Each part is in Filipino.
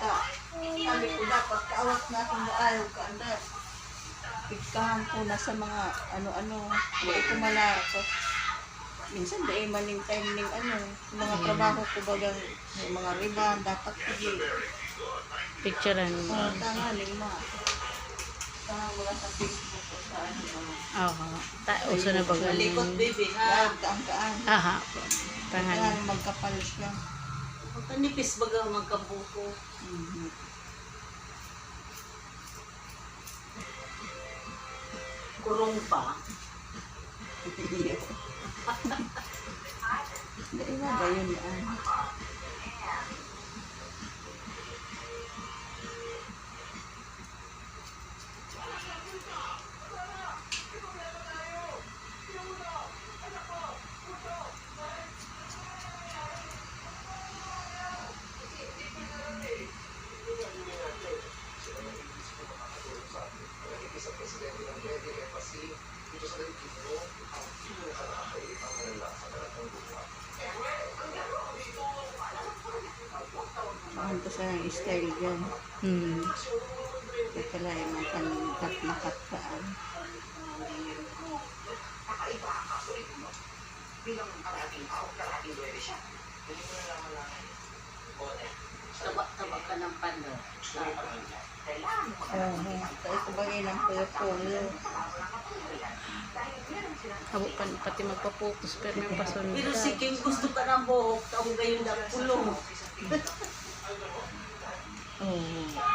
Sabi ko dapat kaawat natin na ayaw ka anda. Pigkahan ko na sa mga ano-ano. Hindi ko malakot. Minsan dahil maning time ning mga trabaho ko bagang mga riban, dapat pigi. Picturean mo. Tanga lima. Tanga wala sa Facebook o sa Oo. Uso na ba ganun? Malikot, baby, ha? Kaan. Aha. Tangan. Kaya magkapal siya. Magkanipis baga magkabuko. Kurong pa. Hindi ba yun yan? Ito sa style dyan. Ito lang yung makat kaan. Taba ka ng pano. Ito ba yun ang puyo-puyo? Abo pa pati magpa-focus pero may pasunod. Pero si Kim gusto ka ng buhok, taong gayon na pulong.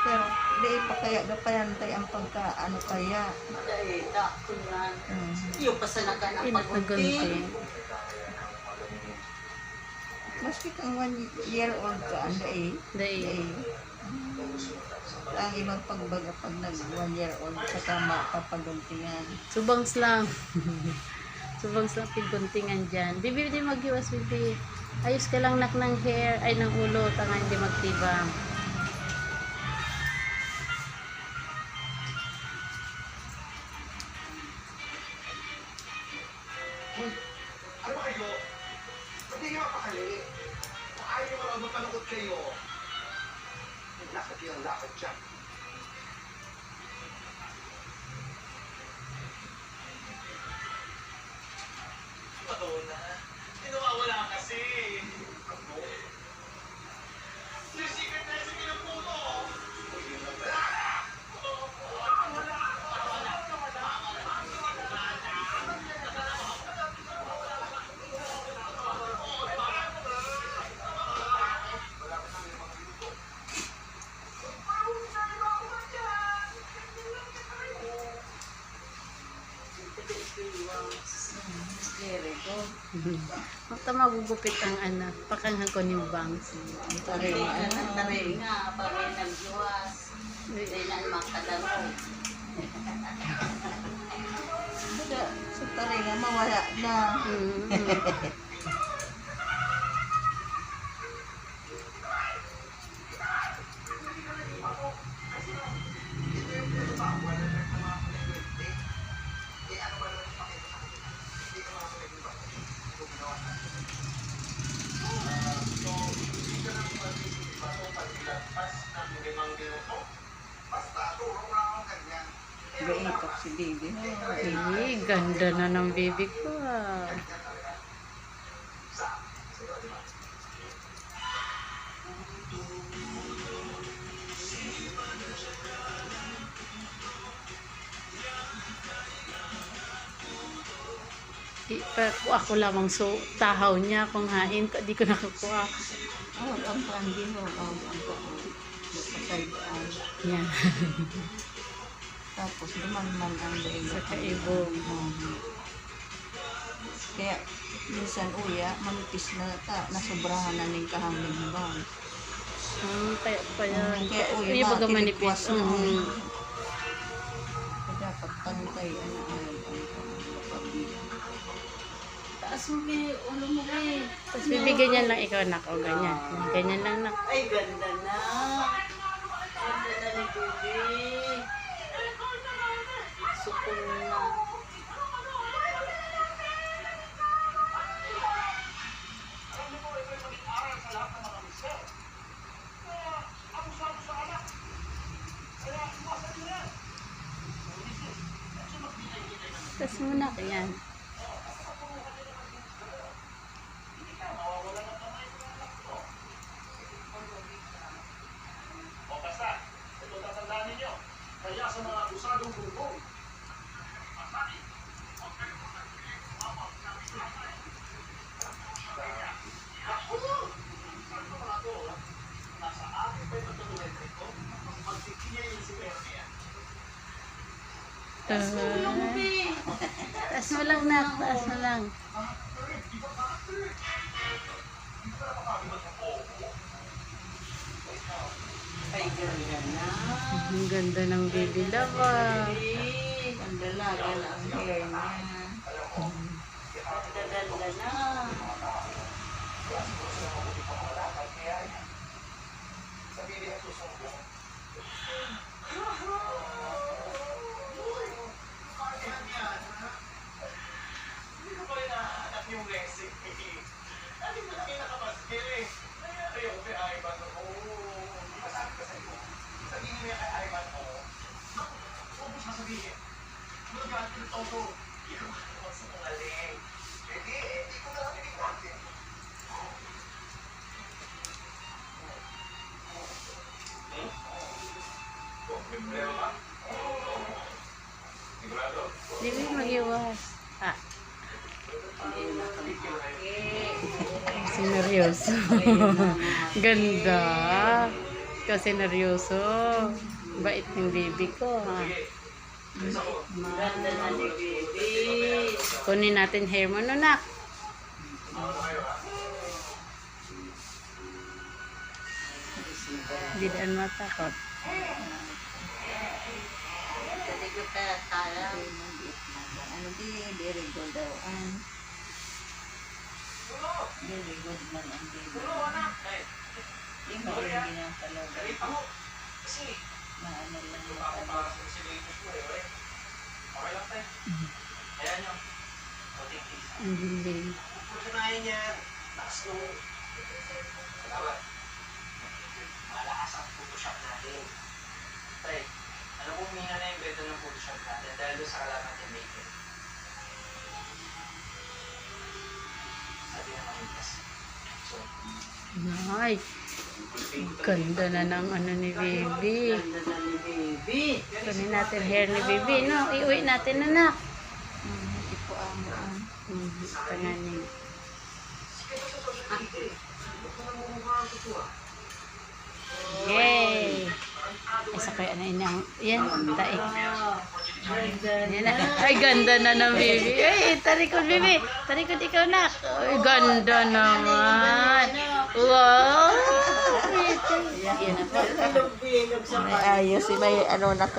Pero di pa kaya gapayantay ang pagkaano kaya. Dahil, dakon na. Yung pasanakan ang Pinagunting. pagunting. Maski kang 1 year old ka, anday. Dahil. Ang ibang pagbaga pag nag 1 year old ka tama papaguntingan. Subangs lang. Subangs lang piguntingan dyan. Bibi, di mag-iwas, bibi. Ayos ka lang nak ng hair, ay ng ulo, tanga hindi magtibang. Ano ba kayo? Ba't di nyo mapakali? Kung ayaw nyo mga magpanukot kayo, lakad yung lakad dyan. Madonna, tinawawala kasi. Yung secret recipe ng puto. Very good. Mata magugupit ang pakanghan ko ni bangs. Tari Taray nga, bagay nagluwas. Hindi na makadaro. sa tari nga mawala na. Gaitok si baby. Ay, ganda na ng baby ko ah. Pero ako lamang tahaw niya kung hain ko, di ko nakakuha. Ang pandi mo. Ang side Yan. Tapos duman-man ang dahil Sa kaibog. Kaya minsan uya, manipis na nasobrahan na ning kahangin ba. Kaya Kaya uya yung baga manipis. manipis. Dapat pantay Taas mo kay ulo mo kay. Tapos bibigyan niya lang ikaw nak o ganyan. Ganyan lang nak. Ay, ganda na. Ganda na ni baby. Sukong na. Tas muna. Ayan. O basta, ito tatandaan ninyo. Kaya sa mga abusadong bumbong, Taas mo lang, nak. Taas mo lang. Ay, ganda na. Ang ganda ng baby love, ah. Ang dalaga na ang hair niya. Ganda na. hindi ko pa rin naanak yung recipe. Lagi mo lang yung nakabaskil eh. Ayaw ko kay Ivan. Di ba sabi ko sa'yo? Sabihin mo yan kay Ivan, huwag mo sasabihin. Magagamit ko ng todo. Hindi ko makakawag sa pangaling. Hindi ko na lang natin. Problema? Sigurado? Di ba mag-iwas? Ah, sineryoso. Ganda. Kasi neryoso. Bait ng baby ko, ha. Ganda na ni baby. Kunin natin hair mo, no, nak. Hindi daan matakot. Jadi ko kaya kaya. Ano di, very good daw. Very good man ang baby. Di ba rin ginapalaga? Maano lang yung ano. Ang dilim. Putunayan niya, taas nung malakas ang Photoshop natin. Pre, alam mo mina na yung beto ng Photoshop natin dahil doon sa kalaman ni Maker. Sabi naman yung test. So, Ay, ganda na ng ano ni baby. Ganda na ni baby. Kunin natin hair ni baby, no? Iuwi natin, anak. Hindi po ang Tanganin. Yay! Isa kaya na inang, yan, taik. Yan na. Ay, ganda na ng baby. Ay, tarikod baby. Tarikod ikaw na. Ay, ganda naman. Wow! Yan na po. May ayos, may ano na